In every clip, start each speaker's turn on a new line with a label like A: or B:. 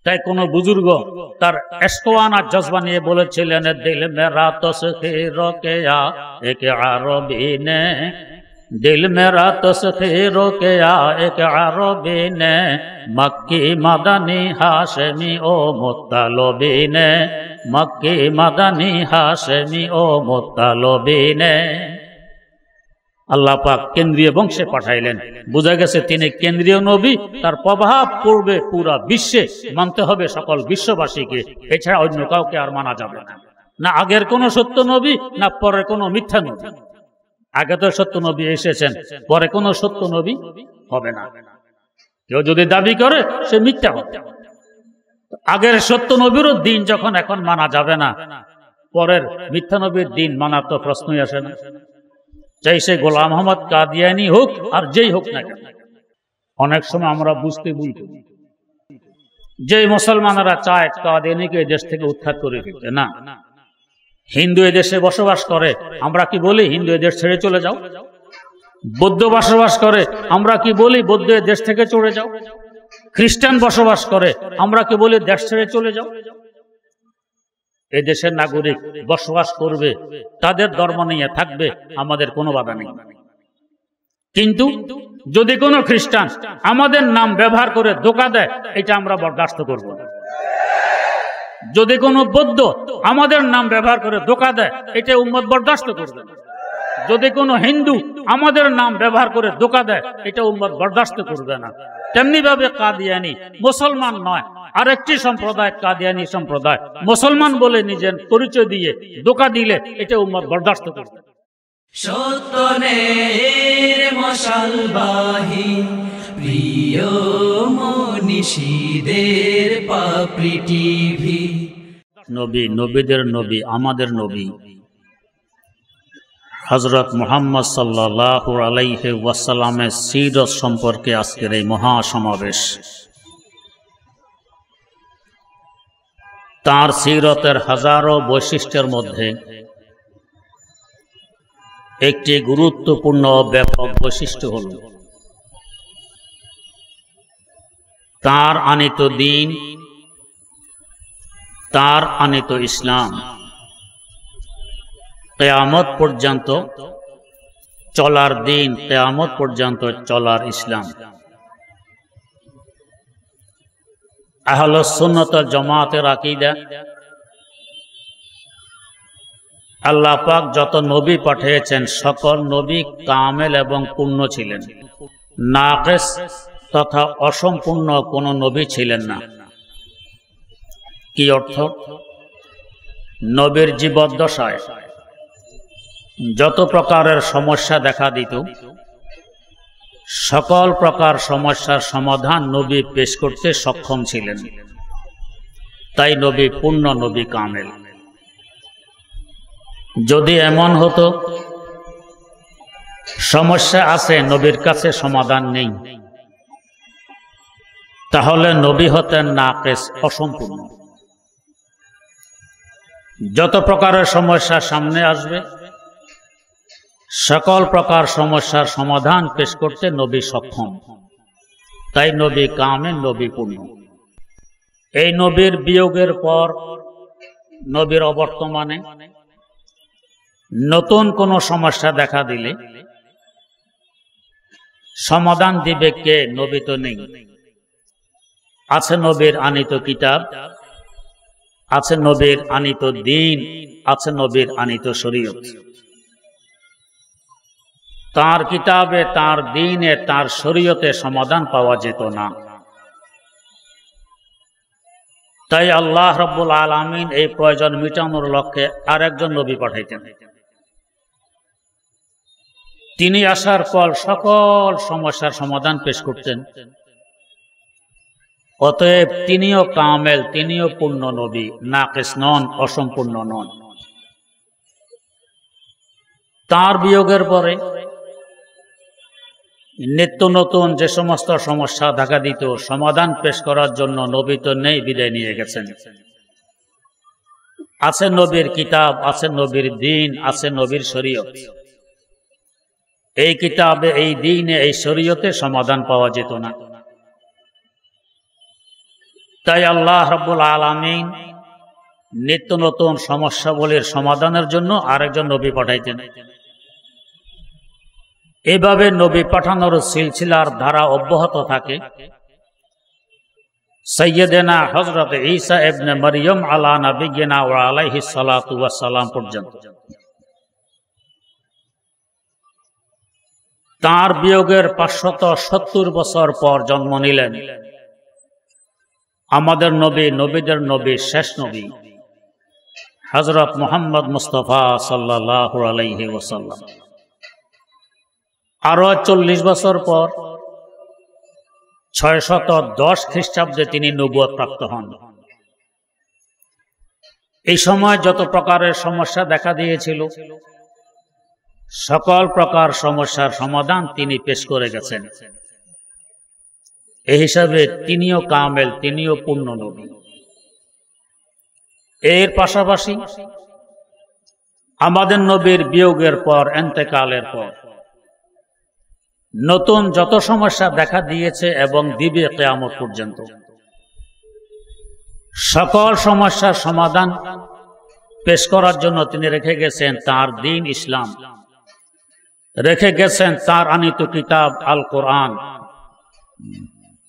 A: তাই কোন বুজুর্গ তার এশকওয়ানা জজবা নিয়ে বলেছিলেন, দিল মেরা তসখীর কিয়া এক আরবী নে, দিল মেরা তসখীর কিয়া এক আরবী নে, মক্কি মাদানী হাশমি ও মুত্তালিবী নে, মক্কি মাদানী হাশমি ও মুত্তালিবী নে। আল্লাহ পাক কেন্দ্রীয় বংশে পাঠাইলেন, বোঝা গেছে তিনি কেন্দ্রীয় নবী, তার প্রভাব পড়বে পুরা বিশ্বে, মানতে হবে সকল বিশ্ববাসীকে, এছাড়া অন্য কাউকে আর মানা যাবে না। না আগের কোন সত্য নবী, না পরের কোন মিথ্যা নবী। আগে তো সত্য নবী এসেছেন, পরে কোন সত্য নবী হবে না। কেউ যদি দাবি করে সে মিথ্যা হবে। আগের সত্য নবীরও দিন যখন এখন মানা যাবে না, পরের মিথ্যা নবীর দিন মানার তো প্রশ্নই আসে না। চাই সে গোলাম আহমদ কাদিয়ানী হোক আর যেই হোক না কেন। অনেক সময় আমরা বুঝতে ভুল করি যে মুসলমানেরা চায় কাদিয়ানীকে দেশ থেকে উৎখাত করে দিতে। না, হিন্দু এদেশে বসবাস করে, আমরা কি বলি হিন্দু এদেশ ছেড়ে চলে যাও? বৌদ্ধ বসবাস করে, আমরা কি বলি বৌদ্ধ দেশ থেকে চলে যাও? খ্রিস্টান বসবাস করে, আমরা কি বলি দেশ ছেড়ে চলে যাও? এই দেশের নাগরিক বসবাস করবে, তাদের ধর্ম নিয়ে থাকবে, আমাদের কোনো বাধা নেই। কিন্তু যদি কোনো খ্রিস্টান আমাদের নাম ব্যবহার করে ধোঁকা দেয়, এটা আমরা বরদাস্ত করব না। যদি কোনো বৌদ্ধ আমাদের নাম ব্যবহার করে ধোঁকা দেয়, এটা উম্মত বরদাস্ত করবে না। যদি কোনো হিন্দু আমাদের নাম ব্যবহার করে ধোঁকা দেয়, এটা উম্মত বরদাস্ত করবে না। তেমনি ভাবে কাদিয়ানী মুসলমান নয়, আরেকটি সম্প্রদায় কাদিয়ানী সম্প্রদায়, মুসলমান বলে নিজের পরিচয় দিয়ে ধোঁকা দিলে এটা উম্মত বরদাস্ত করবে।
B: সত্যের মশালবাহী প্রিয় মনীষীদের পাপড়ি টিভি।
A: নবী, নবীদের নবী, আমাদের নবী হযরত মুহাম্মদ সাল্লাল্লাহু আলাইহি ওয়াসাল্লামের সিরত সম্পর্কে আজকের এই মহাসমাবেশ। তার সিরতের হাজারো বৈশিষ্ট্যের মধ্যে একটি গুরুত্বপূর্ণ ব্যাপক বৈশিষ্ট্য হল তার আনিত দিন, তার আনিত ইসলাম কিয়ামত পর্যন্ত চলার দিন, কিয়ামত পর্যন্ত চলার ইসলাম। আহলুস সুন্নাত ওয়াল জামাতের আকীদা, আল্লাহ পাক যত নবী পাঠিয়েছেন সকল নবী কামেল এবং পূর্ণ ছিলেন, নাকিস তথা অসম্পূর্ণ কোন নবী ছিলেন না। কি অর্থ? নবীর জীবদ্দশায় যত প্রকারের সমস্যা দেখা দিত, সকল প্রকার সমস্যার সমাধান নবী পেশ করতে সক্ষম ছিলেন। তাই নবী পূর্ণ, নবী কামেল। যদি এমন হতো সমস্যা আছে নবীর কাছে সমাধান নেই, তাহলে নবী হতেন নাকিস, অসম্পূর্ণ। যত প্রকারের সমস্যা সামনে আসবে সকল প্রকার সমস্যার সমাধান পেশ করতে নবী সক্ষম। তাই নবী কামেল, নবী পূর্ণ। এই নবীর বিয়োগের পর নবীর অবর্তমানে নতুন কোন সমস্যা দেখা দিলে সমাধান দিবে কে? নবী তো নেই। আছে নবীর আনিত কিতাব, আছে নবীর আনিত দিন, আছে নবীর আনিত শরীয়ত। তার কিতাবে, তার দিনে, তার শরীয়তে সমাধান পাওয়া যেত না। তাই আল্লাহ রাব্বুল আলামিন এই প্রয়োজন মিটানোর লক্ষ্যে আরেকজন নবী পাঠাইতেন। তিনি আসার পর সকল সমস্যার সমাধান পেশ করতেন। অতএব তিনিও কামেল, তিনিও পূর্ণ নবী, নাকিস নন, অসম্পূর্ণ নন। তার বিয়োগের পরে নিত্য নতুন যে সমস্ত সমস্যা দেখা দিত, সমাধান পেশ করার জন্য নবী তো নেই, বিদায় নিয়ে গেছেন। আছে নবীর কিতাব, আছে নবীর দিন, আছে নবীর শরীয়ত। এই কিতাবে, এই দিনে, এই শরীয়তে সমাধান পাওয়া যেত না। তাই আল্লাহ রাব্বুল আলামিন নিত্য নতুন সমস্যাগুলির সমাধানের জন্য আরেকজন নবী পাঠাইতেন। এভাবে নবী পাঠানোর সিলসিলার ধারা অব্যাহত থাকে সাইয়্যিদানা হযরত ঈসা ইবনে মারইয়াম আলা নবিয়িনা ওয়া আলাইহিস সালাতু ওয়াস সালাম পর্যন্ত। তার বিয়োগের 570 বছর পর জন্ম নিলেন আমাদের নবী, নবীদের নবী, শেষ নবী হযরত মুহাম্মদ মুস্তাফা সাল্লাল্লাহু আলাইহি ওয়াসাল্লাম। আরো 40 বছর পর 610 খ্রিস্টাব্দে তিনি নবুয়ত প্রাপ্ত হন। এই সময় যত প্রকারের সমস্যা দেখা দিয়েছিল সকল প্রকার সমস্যার সমাধান তিনি পেশ করে গেছেন। এই হিসাবে তিনিও কামেল, তিনিও পূর্ণ নবী। এর পাশাপাশি আমাদের নবীর বিয়োগের পর, ইন্তেকালের পর নতুন যত সমস্যা দেখা দিয়েছে এবং দিবে কিয়ামত পর্যন্ত, সকল সমস্যার সমাধান পেশ করার জন্য তিনি রেখে গেছেন তার দ্বীন ইসলাম, রেখে গেছেন তার আনিত কিতাব আল কোরআন,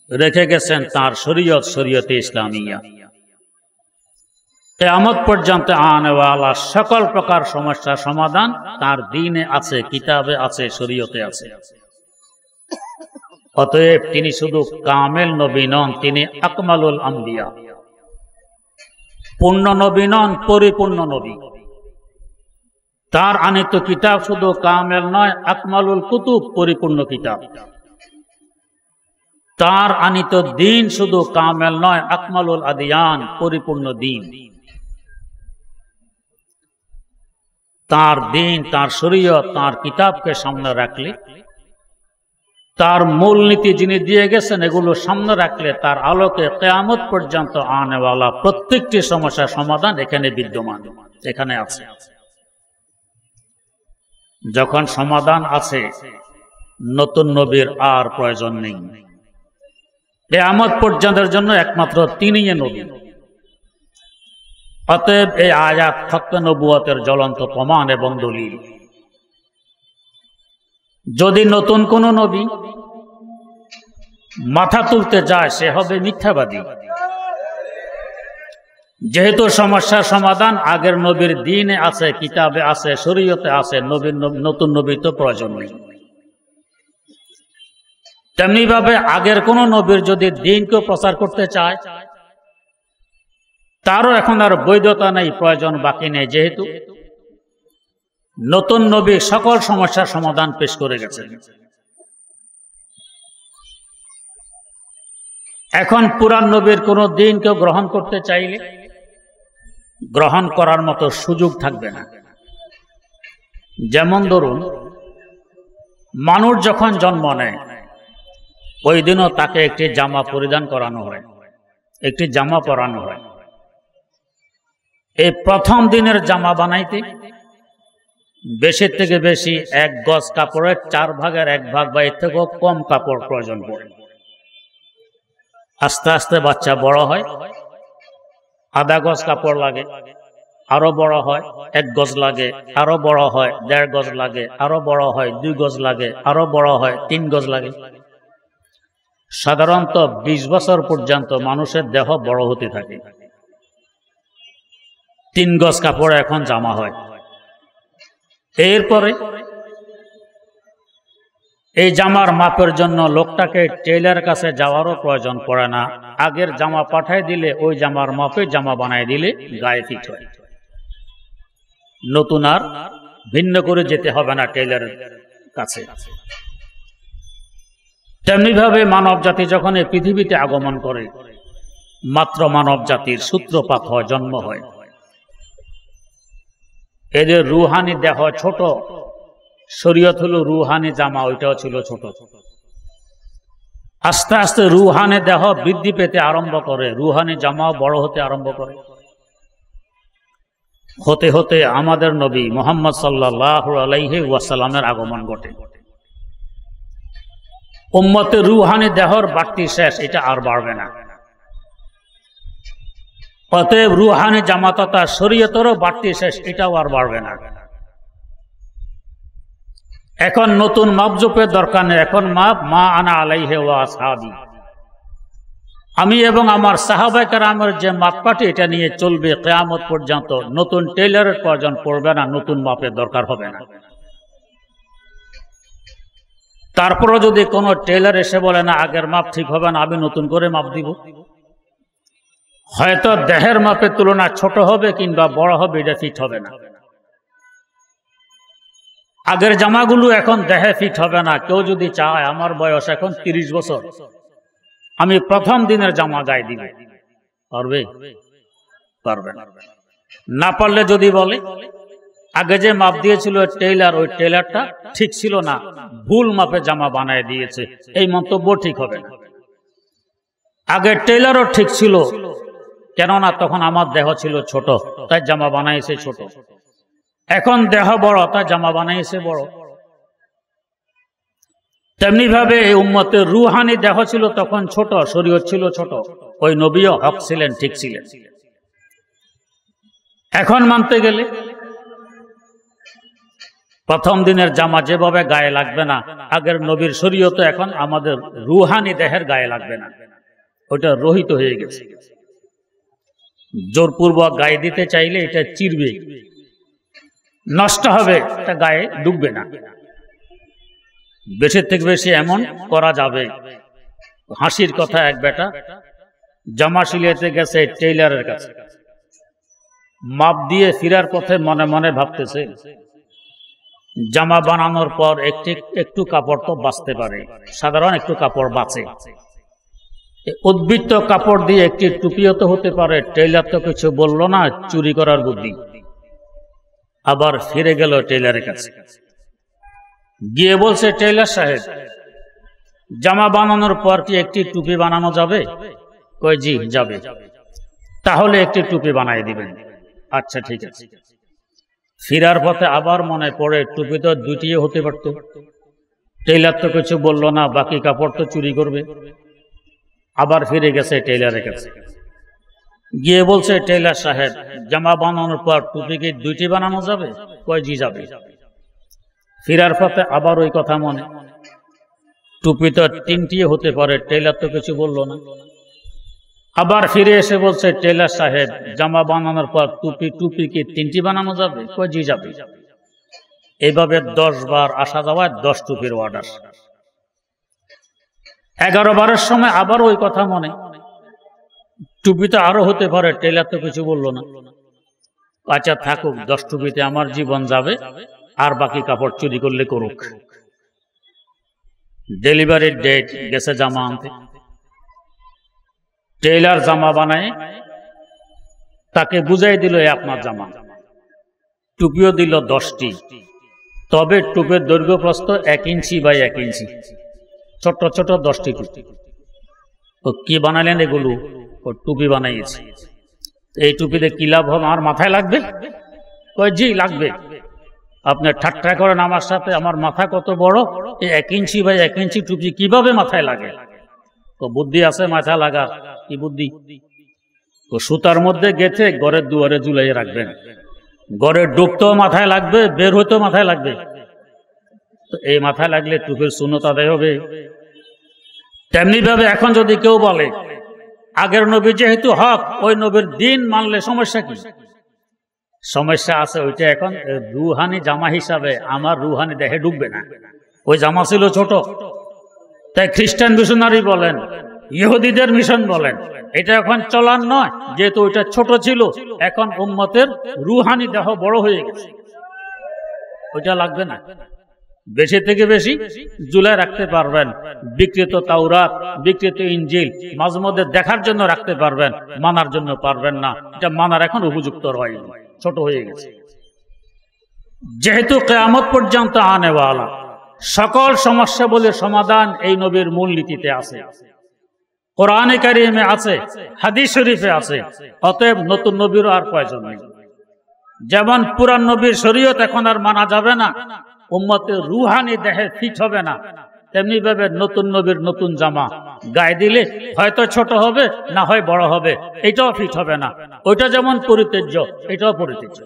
A: রেখে গেছেন তার শরীয়ত, শরীয়তে ইসলামিয়া। কিয়ামত পর্যন্ত আনেওয়ালা সকল প্রকার সমস্যার সমাধান তার দ্বীনে আছে, কিতাবে আছে, শরীয়তে আছে। অতএব তিনি শুধু কামেল নবী নন, তিনি আকমালুল আম্বিয়া, পূর্ণ নবী নন, পরিপূর্ণ নবী। তার আনিত কিতাব শুধু কামেল নয়, আকমালুল কুতুব, পরিপূর্ণ কিতাব। তার আনিত দ্বীন শুধু কামেল নয়, আকমালুল আদিয়ান, পরিপূর্ণ দ্বীন। তার দ্বীন, তার শরীয়ত, তার কিতাবকে সামনে রাখলে, তার মূলনীতি যিনি দিয়ে গেছেন এগুলো সামনে রাখলে, তার আলোকে কিয়ামত পর্যন্ত আনেওয়ালা প্রত্যেকটি সমস্যার সমাধান এখানে বিদ্যমান, এখানে আছে। যখন সমাধান আছে, নতুন নবীর আর প্রয়োজন নেই। কিয়ামত পর্যন্তের জন্য একমাত্র তিনিই নবী। অতএব এই আয়াত খতমে নবুয়তের জ্বলন্ত প্রমাণ এবং দলিল। যদি নতুন কোন নবী মাথা তুলতে যায় সে হবে মিথ্যাবাদী। যেহেতু সমস্যার সমাধান আগের নবীর দ্বীনে আছে, কিতাবে আছে, শরীয়তে আছে, নতুন নবী তো প্রয়োজন নেই। তেমনি ভাবে আগের কোন নবীর যদি দ্বীনকে প্রচার করতে চায় তারও এখন আর বৈধতা নেই, প্রয়োজন বাকি নেই, যেহেতু নতুন নবী সকল সমস্যার সমাধান পেশ করে গেছেন। এখন পুরান নবীর কোন দ্বীন কেউ গ্রহণ করতে চাইলে গ্রহণ করার মতো সুযোগ থাকবে না। যেমন ধরুন, মানুষ যখন জন্ম নেয় ওই দিনও তাকে একটি জামা পরিধান করানো হয়, একটি জামা পরানো হয়। এই প্রথম দিনের জামা বানাইতে বেশি থেকে বেশি 1 গজ কাপড়ের 4 ভাগের 1 ভাগ বা এর থেকেও কম কাপড় প্রয়োজন পড়ে। আস্তে আস্তে বাচ্চা বড় হয়, আধা গজ কাপড় লাগে, আরো বড় হয় 1 গজ লাগে, আরো বড় হয় 1.5 গজ লাগে, আরো বড় হয় 2 গজ লাগে, আরো বড় হয় 3 গজ লাগে। সাধারণত 20 বছর পর্যন্ত মানুষের দেহ বড় হতে থাকে। 3 গজ কাপড় এখন জামা হয়। এরপরে এই জামার মাপের জন্য লোকটাকে টেইলার কাছে যাওয়ারও প্রয়োজন পড়ে না। আগের জামা পাঠায় দিলে ওই জামার মাপে জামা বানায় দিলে গায়ে ফিট হয়। নতুন আর ভিন্ন করে যেতে হবে না টেইলারের কাছে। তেমনি ভাবে মানব জাতি যখন এই পৃথিবীতে আগমন করে, মাত্র মানব জাতির সূত্রপাত হয়, জন্ম হয়। এদের রুহানি দেহ ছোট, শরীয়ত হলো রুহানি জামা, ওইটাও ছিল ছোট। আস্তে আস্তে রুহানি দেহ বৃদ্ধি পেতে আরম্ভ করে, রুহানি জামাও বড় হতে আরম্ভ করে। হতে হতে আমাদের নবী মুহাম্মদ সাল্লাল্লাহু আলাইহি ওয়াসাল্লামের আগমন ঘটে। উম্মতের রুহানি দেহর বাড়তি শেষ, এটা আর বাড়বে না। অতএব রুহানি জামা তথা শরীয়তেরও বাড়তি শেষ, এটাও আর বাড়বে না। এখন নতুন মাপজোপের দরকার নেই, এখন মাপ মা আনা আলাইহি ওয়া আসহাবি, আমি এবং আমার সাহাবায়ে কেরামের যে মাপকাঠি এটা নিয়ে চলবে কিয়ামত পর্যন্ত। নতুন টেইলারের প্রয়োজন পড়বে না, নতুন মাপের দরকার হবে না। তারপরও যদি কোনো টেইলার এসে বলে না আগের মাপ ঠিক হবে না, আমি নতুন করে মাপ দিব, হয়তো দেহের মাপের তুলনায় ছোট হবে কিংবা বড় হবে, এটা ফিট হবে না। আগের জামাগুলো এখন দেহে ফিট হবে না। কেউ যদি চায় আমার বয়স এখন 30 বছর, আমি প্রথম দিনের জামা গায়ে দিব, পারবে? পারবে না। না পারলে যদি বলে আগে যে মাপ দিয়েছিল টেইলার, ওই টেইলারটা ঠিক ছিল না, ভুল মাপে জামা বানায় দিয়েছে, এই মন্তব্য ঠিক হবে না। আগে টেইলারও ঠিক ছিল, কেননা তখন আমার দেহ ছিল ছোট, তাই জামা বানাইছে ছোট। এখন দেহ বড়, তাই জামা বানাইছে বড়। তেমনি ভাবে এই উম্মতের রুহানি দেহ ছিল তখন ছোট, শরীয়ত ছিল ছোট, ওই নবীও হক ছিলেন, ঠিক ছিলেন। এখন মানতে গেলে প্রথম দিনের জামা যেভাবে গায়ে লাগবে না, আগের নবীর শরীয়ত এখন আমাদের রুহানি দেহের গায়ে লাগবে না, ওটা রহিত হয়ে গেছে। জোরপূর্বক গায়ে দিতে চাইলে এটা চিরবে, নষ্ট হবে, এটা গায়ে ডুববে না। বেশি থেকে বেশি এমন করা যাবে। হাসির কথা, এক বেটা জামা সিলাইতে গেছে টেইলারের কাছে, মাপ দিয়ে ফিরার পথে মনে মনে ভাবতেছে জামা বানানোর পর একটু কাপড় তো বাঁচতে পারে, সাধারণ একটু কাপড় বাঁচে, উদ্বৃত্ত কাপড় দিয়ে একটি টুপিও তো হতে পারে। টেইলার তো কিছু বললো না, চুরি করার বুদ্ধি। আবার ফিরে গেল টেইলারের কাছে, গিয়ে বলছে টেইলার সাহেব, জামা বানানোর পর কি একটি টুপি বানানো যাবে? কই জি যাবে। তাহলে একটি টুপি বানিয়ে দিবেন। আচ্ছা ঠিক আছে। ফিরার পথে আবার মনে পড়ে টুপি তো দুটিও হতে পারত, টেইলার তো কিছু বললো না, বাকি কাপড় তো চুরি করবে। আবার ফিরে গেছে টেইলারের কাছে, গিয়ে বলছে টেইলার সাহেব, জামা বানানোর পর টুপি কি দুইটি বানানো যাবে? কয় জি যাবে। ফিরার পথে আবার ওই কথা মনে, টুপি তো তিনটিও হতে পারে, টেইলার তো কিছু বললো না। আবার ফিরে এসে বলছে টেইলার সাহেব, জামা বানানোর পর টুপি কি তিনটি বানানো যাবে? কয় জি যাবে। এইভাবে 10 বার আসা যাওয়ায় 10 টুপির অর্ডার। 11 বারের সময় আবার ওই কথা মনে, টুপি তো আরো হতে পারে, টেইলার তো কিছু বললো না। আচ্ছা থাকুক, 10 টুপিতে আমার জীবন যাবে, আর বাকি কাপড় চুরি করলে করুক। ডেলিভারির ডেট গেছে জামা আনতে, টেইলার জামা বানায় তাকে বুঝাই দিল আপনার জামা, টুপিও দিল 10টি, তবে টুপির দৈর্ঘ্য প্রস্থ 1 ইঞ্চি বাই 1 ইঞ্চি, ছোট ছোট 10টি টুপি। ও কি বানালেন এগুলো? ও টুপি বানাইছে। এই টুপিতে কি লাভ হবে? আমার মাথায় লাগবে? কয় জি লাগবে। আপনি ঠাট্টা করেন আমার সাথে, আমার মাথা কত বড়, এই 1 ইঞ্চি বাই 1 ইঞ্চি টুপি কিভাবে মাথায় লাগে? তো বুদ্ধি আছে মাথা লাগা। কি বুদ্ধি? তো সুতার মধ্যে গেঁথে ঘরের দুয়ারে ঝুলাইয়ে রাখবেন, ঘরে ঢুকতেও মাথায় লাগবে, বের হইতেও মাথায় লাগবে। তো এই মাথায় লাগলে টুপির সুন্নত আদায় হবে। তেমনি ভাবে এখন যদি কেউ বলে আগের নবী যেহেতু হক, ওই নবীর দিন মানলে সমস্যা কি? সমস্যা আছে, ওইটা এখন রুহানি জামা হিসাবে আমার রুহানি দেহে ঢুকবে না। ওই জামা ছিল ছোট, তাই খ্রিস্টান মিশনারি বলেন, ইহুদিদের মিশন বলেন, এটা এখন চলার নয়, যেহেতু ওইটা ছোট ছিল। এখন উম্মতের রুহানি দেহ বড় হয়ে গেছে, ওইটা লাগবে না। বেশি থেকে বেশি ঝুলায় রাখতে পারবেন, বিকৃত তাওরাত, বিকৃত ইনজিল মাঝে মধ্যে দেখার জন্য রাখতে পারবেন, মানার জন্য পারবেন না। এটা মানার এখন উপযুক্ত হয়নি, ছোট হয়ে গেছে। যেহেতু কিয়ামত পর্যন্ত আনেওয়ালা, সকল সমস্যা বলে সমাধান এই নবীর মূল নীতিতে আছে, কোরআনে কারিমে আছে, হাদিস শরীফে আছে। অতএব নতুন নবীরও আর প্রয়োজন নেই। যেমন পুরান নবীর শরীয়ত এখন আর মানা যাবে না, উম্মতের রুহানি দেহে ফিট হবে না, তেমনি ভাবে নতুন নবীর নতুন জামা গায়ে দিলে হয়তো ছোট হবে, না হয় বড় হবে, এটাও ফিট হবে না। ওইটা যেমন পরিত্যাজ্য, এটাও পরিত্যাজ্য।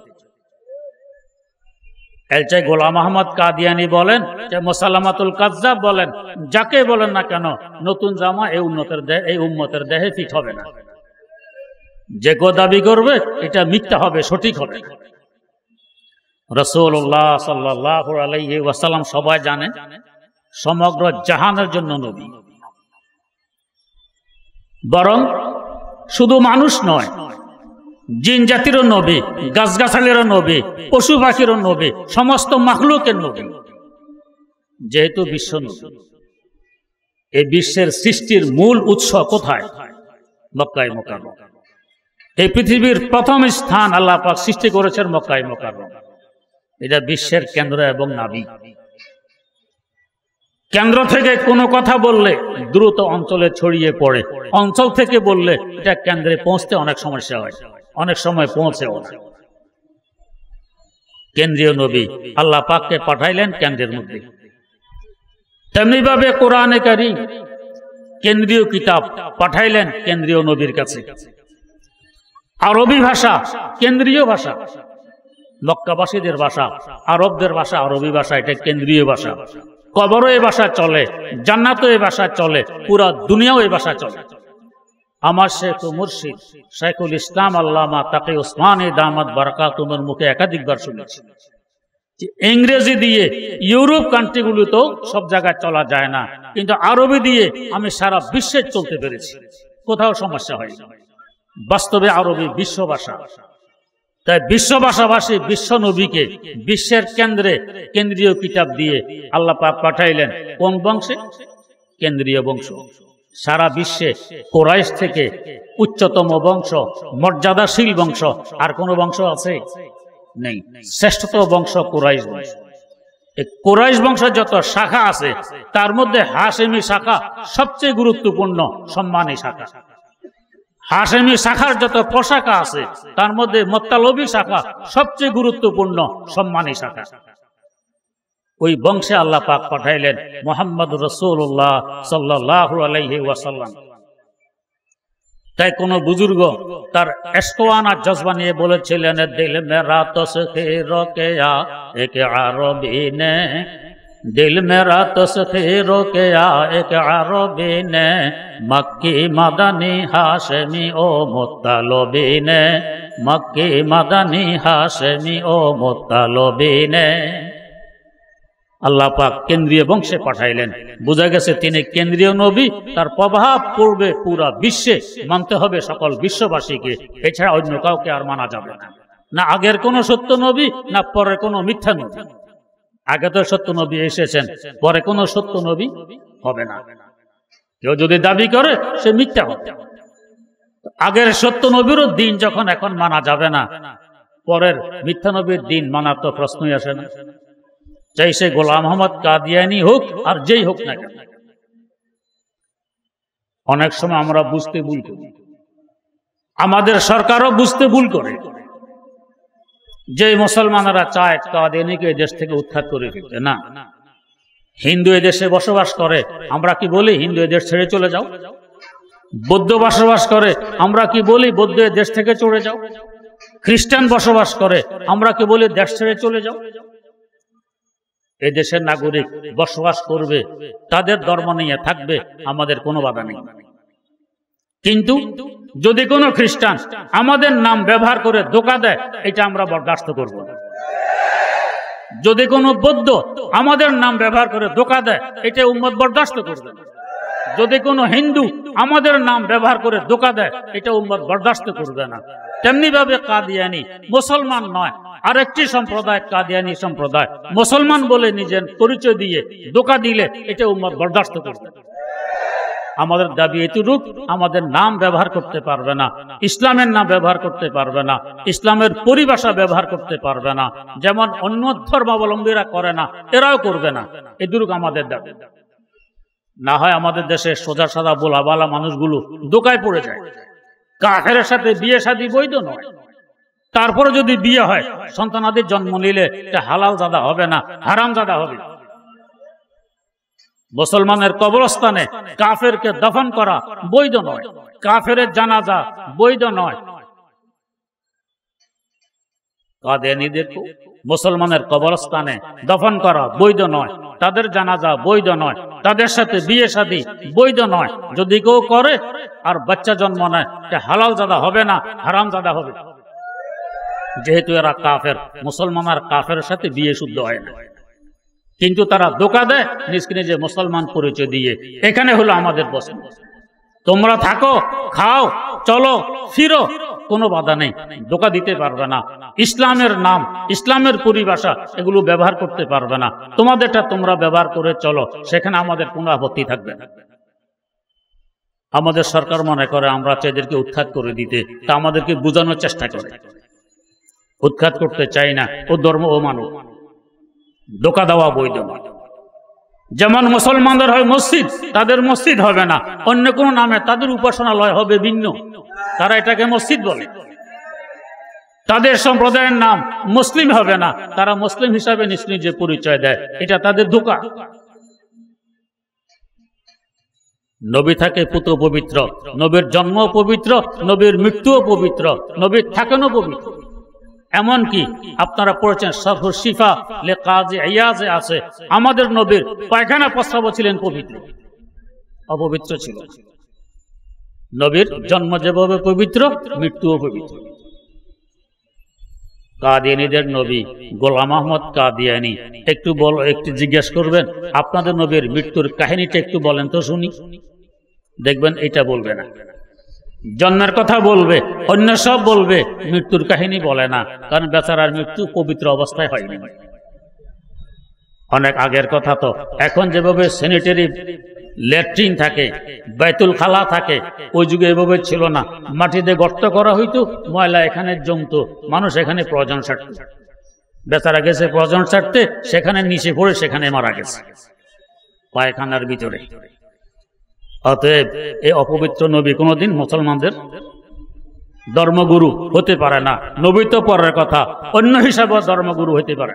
A: এলচাই গোলাম আহমদ কাদিয়ানি বলেন, যে মুসাল্লামাতুল কাজ্জাব বলেন, যাকে বলেন না কেন, নতুন জামা এই উম্মতের দেহে ফিট হবে না। যে গো দাবি করবে এটা মিথ্যা হবে, সঠিক হবে। রাসূলুল্লাহ সাল্লাল্লাহু আলাইহি ওয়াসাল্লাম সবাই জানেন সমগ্র জাহানের জন্য নবী। বরং শুধু মানুষ নয়, জিন জাতিরও নবী, গাছগাছালিরও নবী, পশু পাখিরও নবী, সমস্ত মাখলুকের নবী। যেহেতু বিশ্ব নবী, এই বিশ্বের সৃষ্টির মূল উৎস কোথায়? মক্কায় মুকাররম। এই পৃথিবীর প্রথম স্থান আল্লাহ পাক সৃষ্টি করেছেন মক্কায় মুকাররম। এটা বিশ্বের কেন্দ্র এবং নাভি। কেন্দ্র থেকে কোনো কথা বললে দ্রুত অঞ্চলে ছড়িয়ে পড়ে, অঞ্চল থেকে বললে এটা কেন্দ্রে পৌঁছতে অনেক সমস্যা হয়, অনেক সময় পৌঁছেও না। কেন্দ্রীয় নবী আল্লাহ পাককে পাঠাইলেন কেন্দ্রের মধ্যে। তেমনি ভাবে কোরআনে কারীম কেন্দ্রীয় কিতাব পাঠাইলেন কেন্দ্রীয় নবীর কাছে। আরবি ভাষা কেন্দ্রীয় ভাষা, মক্কাবাসীদের ভাষা, আরবদের ভাষা আরবি ভাষা, এটা কেন্দ্রীয় ভাষা। কবরও এই ভাষা চলে, জান্নাতও এই ভাষা চলে, পুরা দুনিয়াও এই ভাষা চলে। আমার শেখ ও মুর্শিদ শাইখুল ইসলাম আল্লামা তাকি উসমানী দামাত বারাকাতুহুর মুখে একাধিকবার শুনেছি যে ইংরেজি দিয়ে ইউরোপ কান্ট্রিগুলোতেও সব জায়গায় চলা যায় না, কিন্তু আরবি দিয়ে আমি সারা বিশ্বে চলতে পেরেছি, কোথাও সমস্যা হয়নি। বাস্তবে আরবি বিশ্ব ভাষা। তাই বিশ্ব ভাষাভাষী বিশ্ব নবীকে বিশ্বের কেন্দ্রে কেন্দ্রীয় কিতাব দিয়ে আল্লাহ পাক পাঠাইলেন কোন বংশে? কেন্দ্রীয় বংশ। সারা বিশ্বে কুরাইশ থেকে উচ্চতম বংশ, মর্যাদাশীল বংশ আর কোন বংশ আছে? নেই। শ্রেষ্ঠতম বংশ কুরাইশ বংশ। এই কুরাইশ বংশের যত শাখা আছে তার মধ্যে হাশেমি শাখা সবচেয়ে গুরুত্বপূর্ণ, সম্মানী শাখা। হাশেমি শাখার যত পোশাকা আছে তার মধ্যে মুত্তালিবী শাখা সবচেয়ে গুরুত্বপূর্ণ, সম্মানী শাখা। ওই বংশে আল্লাহ পাক পাঠাইলেন মুহাম্মদ রাসূলুল্লাহ সাল্লাল্লাহু আলাইহি ওয়াসাল্লাম। তাই কোন বুজুর্গ তার এশকওয়ানা জজবা নিয়ে বলেছিলেন, দিল মেরা তসখীর কিয়া এক আরবী নে, दिल मेरा तस्खीर किया एक अरबी ने, मक्की मदनी हाशमी ओ मुत्तलबी ने, मक्की मदनी हाशमी ओ मुत्तलबी ने। আল্লাহ পাক কেন্দ্রীয় বংশে পাঠাইলেন। বোঝা গেছে তিনি কেন্দ্রীয় নবী, তার প্রভাব পড়বে পুরা বিশ্বে, মানতে হবে সকল বিশ্ববাসীকে, এছাড়া অন্য কাউকে আর মানা যাবে না। না আগের কোন সত্য নবী, না পরের কোন মিথ্যা নবী। আগে তো সত্য নবী এসেছেন, পরে কোন সত্য নবী হবে না। কেউ যদি দাবি করে সে মিথ্যা হবে। আগের সত্য নবীরও দিন যখন এখন মানা যাবে না, পরের মিথ্যা নবীর দিন মানার তো প্রশ্নই আসে না। চাই সে গোলাম আহমদ কাদিয়ানি হোক আর যেই হোক না কেন। অনেক সময় আমরা বুঝতে ভুল করি, আমাদের সরকারও বুঝতে ভুল করে, যে মুসলমানেরা চায় কাদিয়ানিকে দেশ থেকে উৎখাত করে ফেলতে। না, হিন্দু এদেশে বসবাস করে, আমরা কি বলি হিন্দু এদেশ ছেড়ে চলে যাও? বৌদ্ধ বসবাস করে, আমরা কি বলি বৌদ্ধ দেশ থেকে চলে যাও? খ্রিস্টান বসবাস করে, আমরা কি বলি দেশ ছেড়ে চলে যাও? এই দেশের নাগরিক বসবাস করবে, তাদের ধর্ম নিয়ে থাকবে, আমাদের কোনো বাধা নেই। কিন্তু যদি কোনো খ্রিস্টান আমাদের নাম ব্যবহার করে ধোঁকা দেয়, এটা আমরা বরদাস্ত করব না। যদি কোনো বৌদ্ধ আমাদের নাম ব্যবহার করে ধোঁকা দেয়, এটা উম্মত বরদাস্ত করবে না। যদি কোনো হিন্দু আমাদের নাম ব্যবহার করে ধোঁকা দেয়, এটা উম্মত বরদাস্ত করবে না। তেমনি ভাবে কাদিয়ানি মুসলমান নয়, আরেকটি সম্প্রদায় কাদিয়ানি সম্প্রদায় মুসলমান বলে নিজের পরিচয় দিয়ে ধোঁকা দিলে এটা উম্মত বরদাস্ত করবে না। আমাদের দাবি এতটুক, আমাদের নাম ব্যবহার করতে পারবে না, ইসলামের নাম ব্যবহার করতে পারবে না, ইসলামের পরিভাষা ব্যবহার করতে পারবে না, যেমন অন্য ধর্মাবলম্বীরা করে না এরাও করবে না। এতটুক আমাদের দাবি। না হয় আমাদের দেশে সোজা সাদা বোলাবালা মানুষগুলো ধোঁকায় পড়ে যায়। কাফেরের সাথে বিয়ে শাদী বৈধ নয়, তারপরে যদি বিয়ে হয় সন্তানাদের জন্ম নিলে এটা হালাল জাদা হবে না, হারাম জাদা হবে। মুসলমানের কবরস্থানে কাফেরকে দফন করা বৈধ নয়, কাফেরের জানাজা বৈধ নয়। কাদিয়ানীদেরকে মুসলমানের কবরস্থানে দফন করা বৈধ নয়, তাদের জানাজা বৈধ নয়, তাদের সাথে বিয়ে শাদী বৈধ নয়। যদি কেউ করে আর বাচ্চা জন্ম নেয়, এটা হালাল জাদা হবে না, হারাম জাদা হবে, যেহেতু এরা কাফের। মুসলমান আর কাফের সাথে বিয়ে শুদ্ধ হয় না, কিন্তু তারা ধোঁকা দেয় নিজকে নিজে মুসলমান পরিচয় দিয়ে। এখানে হলো আমাদের প্রশ্ন, তোমরা থাকো, খাও, চলো, ফিরো, কোনো বাধা নেই, ধোঁকা দিতে পারবে না। ইসলামের নাম, ইসলামের পরিভাষা এগুলো ব্যবহার করতে পারবে না। তোমাদেরটা তোমরা ব্যবহার করে চলো, সেখানে আমাদের কোনো আপত্তি থাকবে না। আমাদের সরকার মনে করে আমরা এদেরকে উৎখাত করে দিতে, তা আমাদেরকে বোঝানোর চেষ্টা করে। উৎখাত করতে চাই না, ও ধর্ম ও মানব, ধোঁকা দেওয়া বৈধ নয়। যেমন মুসলমানদের হয় মসজিদ, তাদের মসজিদ হবে না, অন্য কোনো নামে তাদের উপাসনালয় হবে ভিন্ন, তারা এটাকে মসজিদ বলে। তাদের সম্প্রদায়ের নাম মুসলিম হবে না, তারা মুসলিম হিসাবে নিজ নিজে পরিচয় দেয়, এটা তাদের ধোঁকা। নবী থাকে পুত্র পবিত্র, নবীর জন্ম পবিত্র, নবীর মৃত্যুও পবিত্র, নবীর থাকেনও পবিত্র। এমনকি আপনারা পড়েছেন সরফুল শিফা লে কাজী ইয়াজে আছে, আমাদের নবীর পায়খানা প্রস্রাব ছিলেন পবিত্র, অপবিত্র ছিল। নবীর জন্ম যেভাবে পবিত্র, মৃত্যুও পবিত্র। কাদিয়ানীদের নবী গোলাম আহমদ কাদিয়ানী, একটু জিজ্ঞেস করবেন আপনাদের নবীর মৃত্যুর কাহিনীটা একটু বলেন তো শুনি, দেখবেন এটা বলবে না। জন্মের কথা বলবে, অন্য সব বলবে, মৃত্যুর কাহিনী বলে না, কারণ বেচারার মৃত্যু পবিত্র অবস্থায় হয়নি। অনেক আগের কথা তো। এখন যেভাবে স্যানিটারি ল্যাট্রিন থাকে, বাইতুল খালা থাকে, ওই যুগে এভাবে ছিল না। মাটিতে গর্ত করা হইতো, ময়লা এখানে জমতো, মানুষ এখানে প্রয়োজন সারত। বেচারা গেছে প্রয়োজন সারতে, সেখানে নিচে পড়ে সেখানে মারা গেছে পায়খানার ভিতরে। অতএব এই অপবিত্র নবী কোনোদিন মুসলমানদের ধর্মগুরু হতে পারে না। নবী তো পরের কথা, অন্য হিসাবে ধর্মগুরু হতে পারে।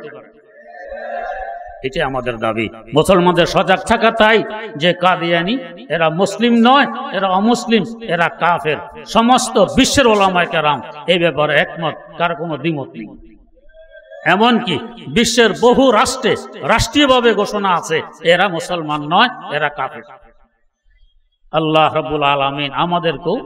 A: এটাই আমাদের দাবি। মুসলমানদের সজাগ থাকা তাই যে কাদিয়ানী এরা মুসলিম নয়, এরা অমুসলিম, এরা কাফের। সমস্ত বিশ্বের ওলামায়ে কেরাম এই ব্যাপারে একমত, কার কোনো দ্বিমত নেই। এমনকি বিশ্বের বহু রাষ্ট্রে রাষ্ট্রীয়ভাবে ঘোষণা আছে এরা মুসলমান নয়, এরা কাফের। আল্লাহ রাব্বুল আলামিন আমাদেরকেও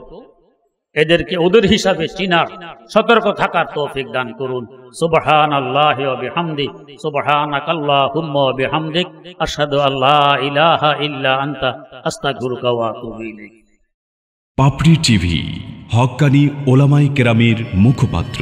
A: এদেরকে ওদের হিসাবে চিনার, সতর্ক থাকার তৌফিক দান করুন। সুবহানাল্লাহি ওয়া বিহামদি, সুবহানাকাল্লাহুম্মা ওয়া বিহামদিক, আশহাদু আল্লা ইলাহা ইল্লা আনতা, আস্তাগফিরুকা ওয়া আতুবু ইলাইক।
C: পাপড়ি টিভি, হক্কানি ওলামায়ে কেরামের মুখপাত্র।